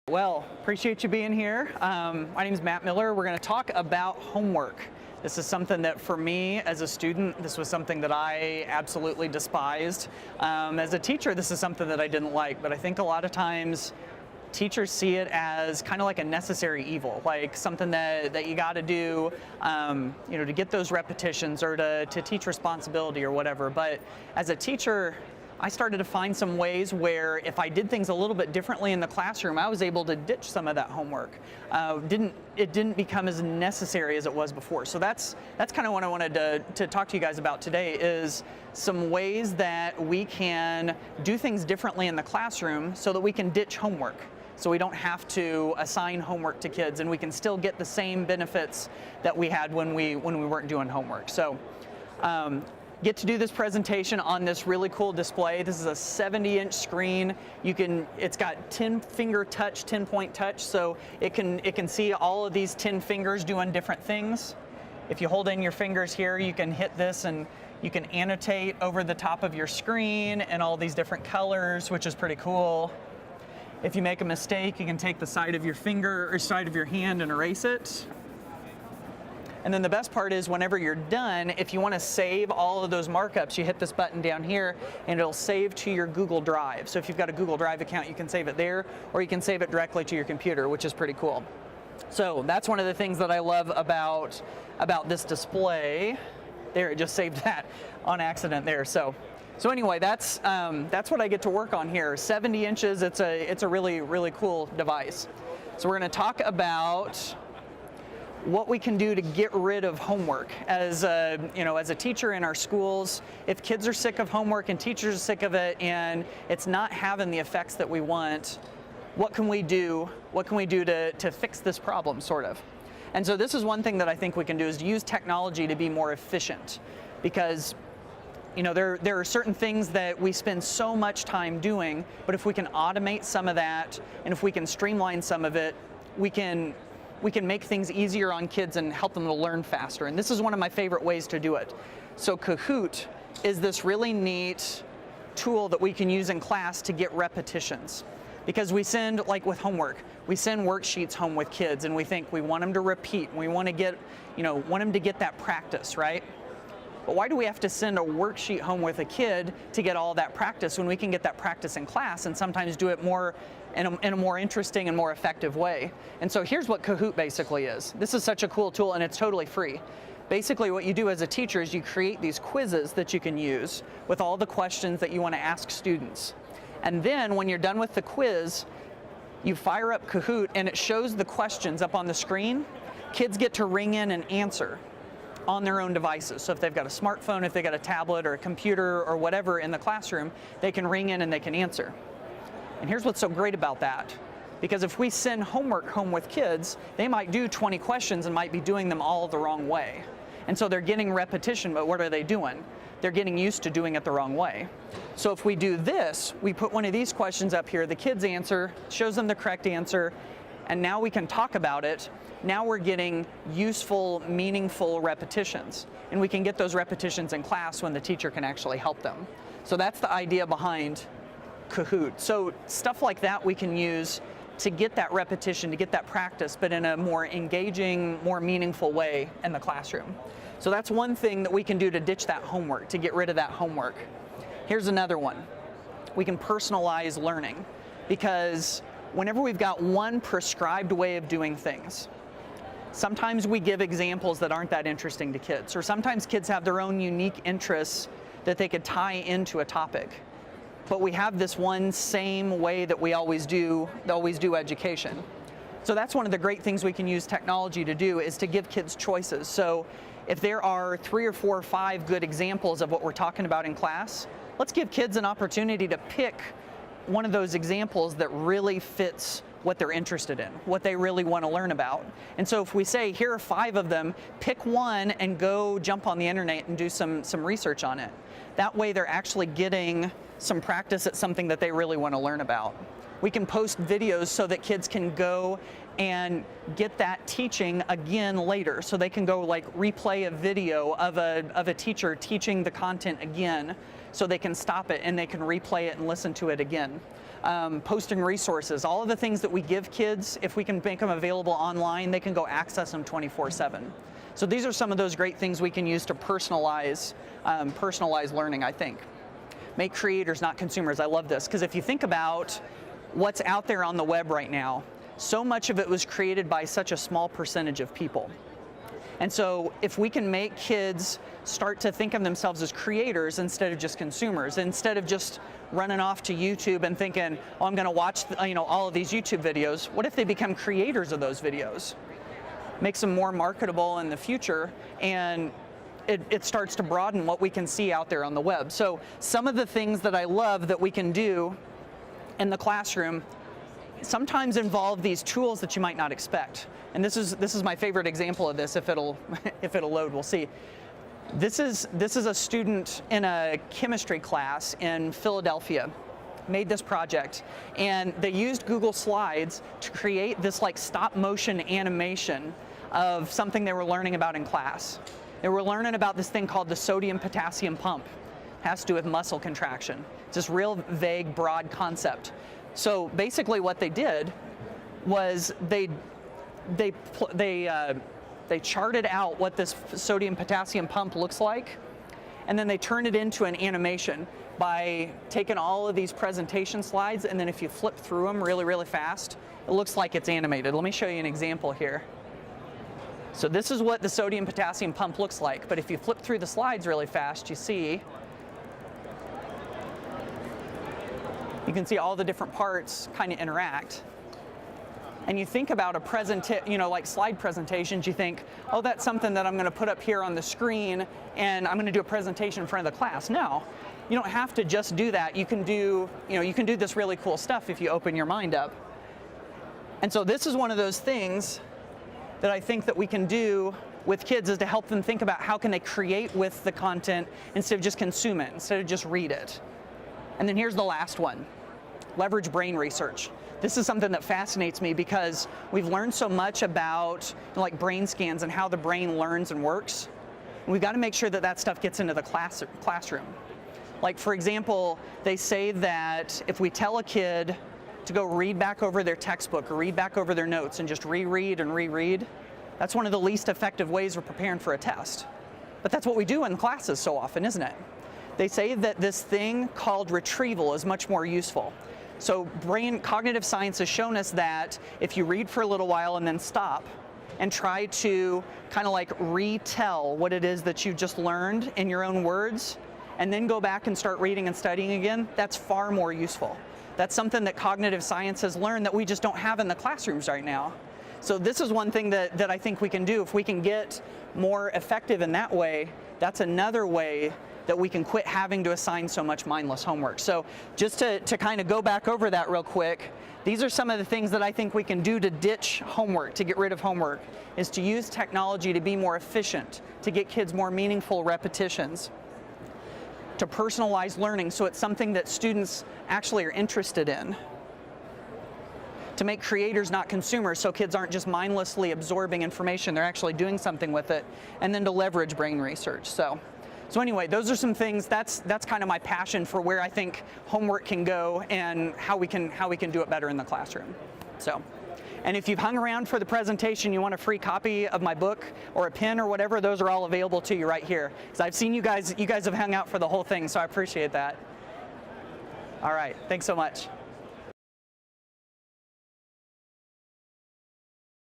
Well, appreciate you being here. My name is Matt Miller. We're going to talk about homework. This is something that for me as a student, this was something that I absolutely despised. As a teacher, this is something that I didn't like, but I think a lot of times teachers see it as kind of like a necessary evil, like something that you got to do, to get those repetitions or to teach responsibility or whatever. But as a teacher, I started to find some ways where if I did things a little bit differently in the classroom, I was able to ditch some of that homework. It didn't become as necessary as it was before. So that's kind of what I wanted to talk to you guys about today, is some ways that we can do things differently in the classroom so that we can ditch homework. So we don't have to assign homework to kids, and we can still get the same benefits that we had when we weren't doing homework. So get to do this presentation on this really cool display. This is a 70-inch screen. It's got 10-finger touch, 10-point touch, so it can see all of these 10 fingers doing different things. If you hold in your fingers here, you can hit this and you can annotate over the top of your screen in all these different colors, which is pretty cool. If you make a mistake, you can take the side of your finger or side of your hand and erase it. And then the best part is whenever you're done, if you want to save all of those markups, you hit this button down here and it'll save to your Google Drive. So if you've got a Google Drive account, you can save it there, or you can save it directly to your computer, which is pretty cool. So that's one of the things that I love about this display. There, it just saved that on accident there. So anyway, that's what I get to work on here. 70 inches, it's a really, really cool device. So we're going to talk about what we can do to get rid of homework. As a teacher in our schools, if kids are sick of homework and teachers are sick of it and it's not having the effects that we want, what can we do? What can we do to fix this problem, sort of? And so this is one thing that I think we can do, is to use technology to be more efficient, because there are certain things that we spend so much time doing, but if we can automate some of that and if we can streamline some of it, we can make things easier on kids and help them to learn faster. And this is one of my favorite ways to do it. So Kahoot is this really neat tool that we can use in class to get repetitions. Because we send, like with homework, we send worksheets home with kids and we think we want them to repeat. We want them to get that practice, right? But why do we have to send a worksheet home with a kid to get all that practice when we can get that practice in class and sometimes do it more in a more interesting and more effective way? And so here's what Kahoot basically is. This is such a cool tool, and it's totally free. Basically what you do as a teacher is you create these quizzes that you can use with all the questions that you want to ask students. And then when you're done with the quiz, you fire up Kahoot and it shows the questions up on the screen. Kids get to ring in and answer on their own devices. So if they've got a smartphone, if they've got a tablet or a computer or whatever in the classroom, they can ring in and they can answer. And here's what's so great about that. Because if we send homework home with kids, they might do 20 questions and might be doing them all the wrong way. And so they're getting repetition, but what are they doing? They're getting used to doing it the wrong way. So if we do this, we put one of these questions up here, the kids answer, shows them the correct answer, and now we can talk about it. Now we're getting useful, meaningful repetitions. And we can get those repetitions in class when the teacher can actually help them. So that's the idea behind Kahoot. So stuff like that we can use to get that repetition, to get that practice, but in a more engaging, more meaningful way in the classroom. So that's one thing that we can do to ditch that homework, to get rid of that homework. Here's another one. We can personalize learning, because whenever we've got one prescribed way of doing things, sometimes we give examples that aren't that interesting to kids, or sometimes kids have their own unique interests that they could tie into a topic. But we have this one same way that we always do education. So that's one of the great things we can use technology to do, is to give kids choices. So if there are 3 or 4 or 5 good examples of what we're talking about in class, let's give kids an opportunity to pick one of those examples that really fits what they're interested in, what they really want to learn about. And so if we say, here are 5 of them, pick one and go jump on the internet and do some research on it. That way they're actually getting some practice at something that they really want to learn about. We can post videos so that kids can go and get that teaching again later. So they can go like replay a video of a teacher teaching the content again. so they can stop it and they can replay it and listen to it again. Posting resources, all of the things that we give kids, if we can make them available online, they can go access them 24/7. So these are some of those great things we can use to personalize learning, I think. Make creators, not consumers. I love this, because if you think about what's out there on the web right now, so much of it was created by such a small percentage of people. And so if we can make kids start to think of themselves as creators instead of just consumers, instead of just running off to YouTube and thinking, oh, I'm going to watch all of these YouTube videos, what if they become creators of those videos? Makes them more marketable in the future, and it starts to broaden what we can see out there on the web. So some of the things that I love that we can do in the classroom sometimes involve these tools that you might not expect. And this is my favorite example of this. If it'll load, we'll see. This is a student in a chemistry class in Philadelphia made this project, and they used Google Slides to create this like stop motion animation of something they were learning about in class. They were learning about this thing called the sodium potassium pump. It has to do with muscle contraction. It's this real vague, broad concept. So basically what they did was they charted out what this sodium potassium pump looks like, and then they turned it into an animation by taking all of these presentation slides, and then if you flip through them really, really fast, it looks like it's animated. Let me show you an example here. So this is what the sodium potassium pump looks like, but if you flip through the slides really fast, you can see all the different parts kind of interact. And you think about a like slide presentations, you think, oh, that's something that I'm going to put up here on the screen and I'm going to do a presentation in front of the class. No, you don't have to just do that. You can do this really cool stuff if you open your mind up. And so this is one of those things that I think that we can do with kids, is to help them think about how can they create with the content instead of just consume it, instead of just read it. And then here's the last one. Leverage brain research. This is something that fascinates me because we've learned so much about like brain scans and how the brain learns and works. And we've got to make sure that that stuff gets into the classroom. Like, for example, they say that if we tell a kid to go read back over their textbook or read back over their notes and just reread and reread, that's one of the least effective ways of preparing for a test. But that's what we do in classes so often, isn't it? They say that this thing called retrieval is much more useful. So cognitive science has shown us that if you read for a little while and then stop and try to kind of like retell what it is that you just learned in your own words, and then go back and start reading and studying again, that's far more useful. That's something that cognitive science has learned that we just don't have in the classrooms right now. So this is one thing that I think we can do. If we can get more effective in that way, that's another way that we can quit having to assign so much mindless homework. So just to kind of go back over that real quick, these are some of the things that I think we can do to ditch homework, to get rid of homework, is to use technology to be more efficient, to get kids more meaningful repetitions, to personalize learning so it's something that students actually are interested in, to make creators, not consumers, so kids aren't just mindlessly absorbing information, they're actually doing something with it, and then to leverage brain research. So anyway, those are some things. That's kind of my passion for where I think homework can go and how we can do it better in the classroom. So, and if you've hung around for the presentation, you want a free copy of my book or a pen or whatever, those are all available to you right here. Because I've seen you guys have hung out for the whole thing, so I appreciate that. All right, thanks so much.